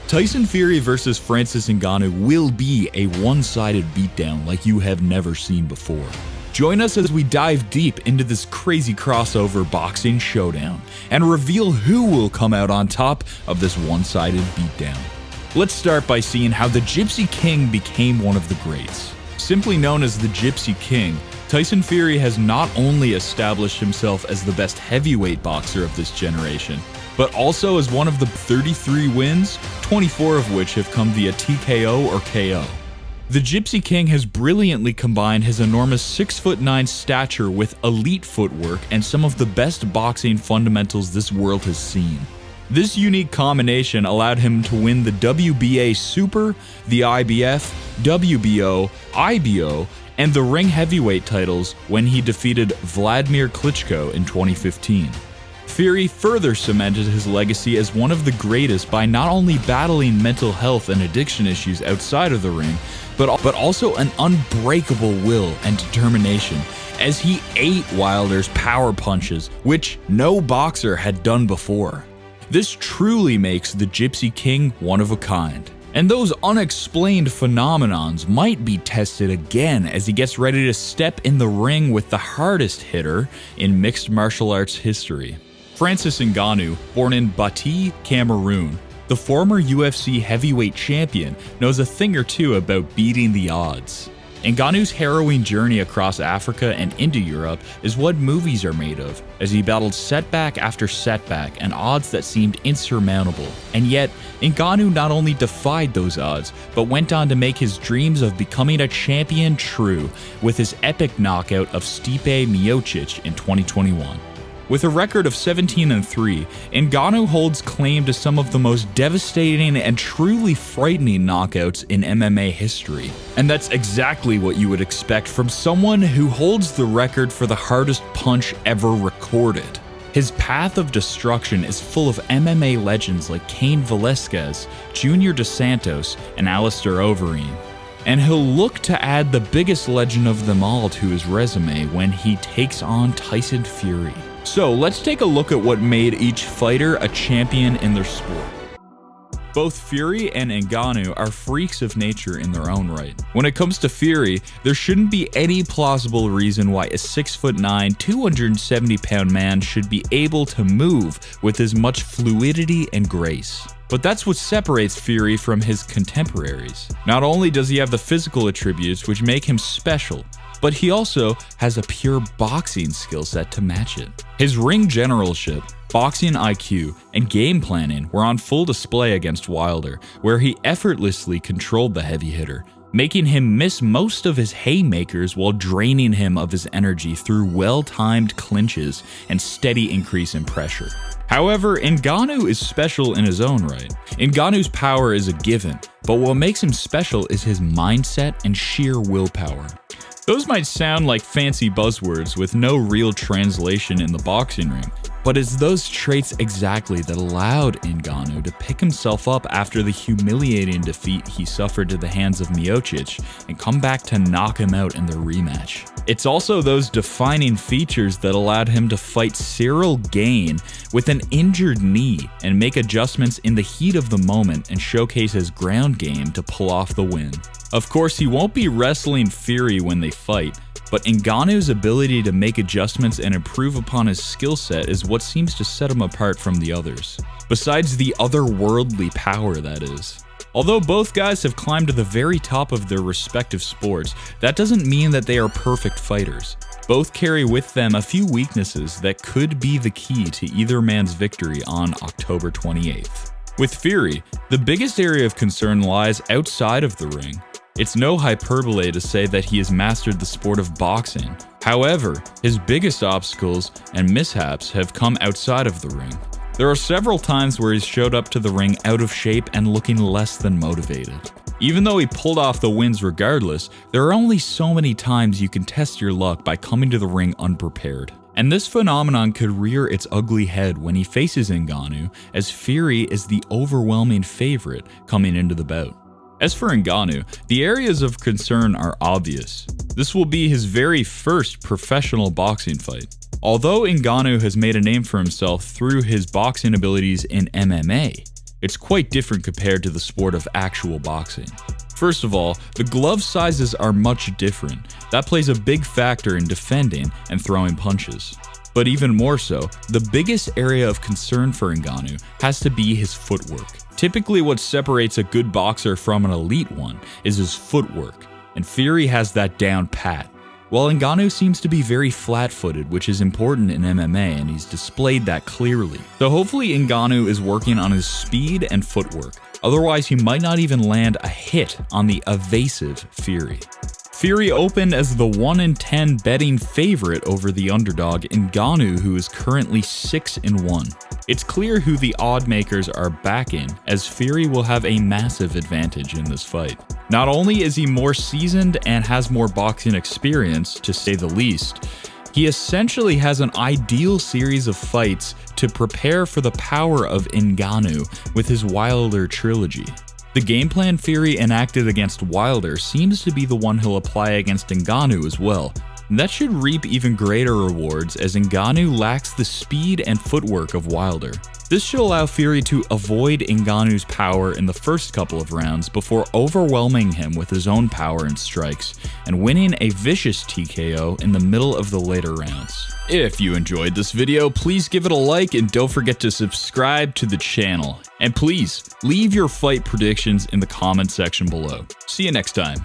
Tyson Fury versus Francis Ngannou will be a one-sided beatdown like you have never seen before. Join us as we dive deep into this crazy crossover boxing showdown and reveal who will come out on top of this one-sided beatdown. Let's start by seeing how the Gypsy King became one of the greats. Simply known as the Gypsy King, Tyson Fury has not only established himself as the best heavyweight boxer of this generation, but also as one of the 33 wins, 24 of which have come via TKO or KO. The Gypsy King has brilliantly combined his enormous 6'9" stature with elite footwork and some of the best boxing fundamentals this world has seen. This unique combination allowed him to win the WBA Super, the IBF, WBO, IBO, and the ring heavyweight titles when he defeated Vladimir Klitschko in 2015. Fury further cemented his legacy as one of the greatest by not only battling mental health and addiction issues outside of the ring, but also an unbreakable will and determination, as he ate Wilder's power punches, which no boxer had done before. This truly makes the Gypsy King one of a kind. And those unexplained phenomenons might be tested again as he gets ready to step in the ring with the hardest hitter in mixed martial arts history. Francis Ngannou, born in Bati, Cameroon, the former UFC heavyweight champion, knows a thing or two about beating the odds. Ngannou's harrowing journey across Africa and into Europe is what movies are made of, as he battled setback after setback and odds that seemed insurmountable. And yet, Ngannou not only defied those odds, but went on to make his dreams of becoming a champion true with his epic knockout of Stipe Miocic in 2021. With a record of 17-3, Ngannou holds claim to some of the most devastating and truly frightening knockouts in MMA history. And that's exactly what you would expect from someone who holds the record for the hardest punch ever recorded. His path of destruction is full of MMA legends like Cain Velasquez, Junior Dos Santos, and Alistair Overeem. And he'll look to add the biggest legend of them all to his resume when he takes on Tyson Fury. So let's take a look at what made each fighter a champion in their sport. Both Fury and Ngannou are freaks of nature in their own right. When it comes to Fury, there shouldn't be any plausible reason why a 6'9", 270-pound man should be able to move with as much fluidity and grace. But that's what separates Fury from his contemporaries. Not only does he have the physical attributes which make him special, but he also has a pure boxing skill set to match it. His ring generalship, boxing IQ, and game planning were on full display against Wilder, where he effortlessly controlled the heavy hitter, making him miss most of his haymakers while draining him of his energy through well-timed clinches and steady increase in pressure. However, Ngannou is special in his own right. Ngannou's power is a given, but what makes him special is his mindset and sheer willpower. Those might sound like fancy buzzwords with no real translation in the boxing ring, but it's those traits exactly that allowed Ngannou to pick himself up after the humiliating defeat he suffered to the hands of Miocic and come back to knock him out in their rematch. It's also those defining features that allowed him to fight Cyril Gane with an injured knee and make adjustments in the heat of the moment and showcase his ground game to pull off the win. Of course, he won't be wrestling Fury when they fight, but Ngannou's ability to make adjustments and improve upon his skill set is what seems to set him apart from the others. Besides the otherworldly power, that is. Although both guys have climbed to the very top of their respective sports, that doesn't mean that they are perfect fighters. Both carry with them a few weaknesses that could be the key to either man's victory on October 28th. With Fury, the biggest area of concern lies outside of the ring. It's no hyperbole to say that he has mastered the sport of boxing. However, his biggest obstacles and mishaps have come outside of the ring. There are several times where he's showed up to the ring out of shape and looking less than motivated. Even though he pulled off the wins regardless, there are only so many times you can test your luck by coming to the ring unprepared. And this phenomenon could rear its ugly head when he faces Ngannou, as Fury is the overwhelming favorite coming into the bout. As for Ngannou, the areas of concern are obvious. This will be his very first professional boxing fight. Although Ngannou has made a name for himself through his boxing abilities in MMA, It's quite different compared to the sport of actual boxing. First of all, the glove sizes are much different. That plays a big factor in defending and throwing punches. But even more so, the biggest area of concern for Ngannou has to be his footwork. Typically what separates a good boxer from an elite one is his footwork, and Fury has that down pat. While Ngannou seems to be very flat-footed, which is important in MMA, and he's displayed that clearly. So hopefully Ngannou is working on his speed and footwork, otherwise he might not even land a hit on the evasive Fury. Fury opened as the 1-10 betting favorite over the underdog Ngannou, who is currently 6-1. It's clear who the odd makers are backing, as Fury will have a massive advantage in this fight. Not only is he more seasoned and has more boxing experience, to say the least, he essentially has an ideal series of fights to prepare for the power of Ngannou with his Wilder trilogy. The game plan Fury enacted against Wilder seems to be the one he'll apply against Ngannou as well. That should reap even greater rewards, as Ngannou lacks the speed and footwork of Wilder. This should allow Fury to avoid Ngannou's power in the first couple of rounds before overwhelming him with his own power and strikes, and winning a vicious TKO in the middle of the later rounds. If you enjoyed this video, please give it a like and don't forget to subscribe to the channel. And please, leave your fight predictions in the comment section below. See you next time.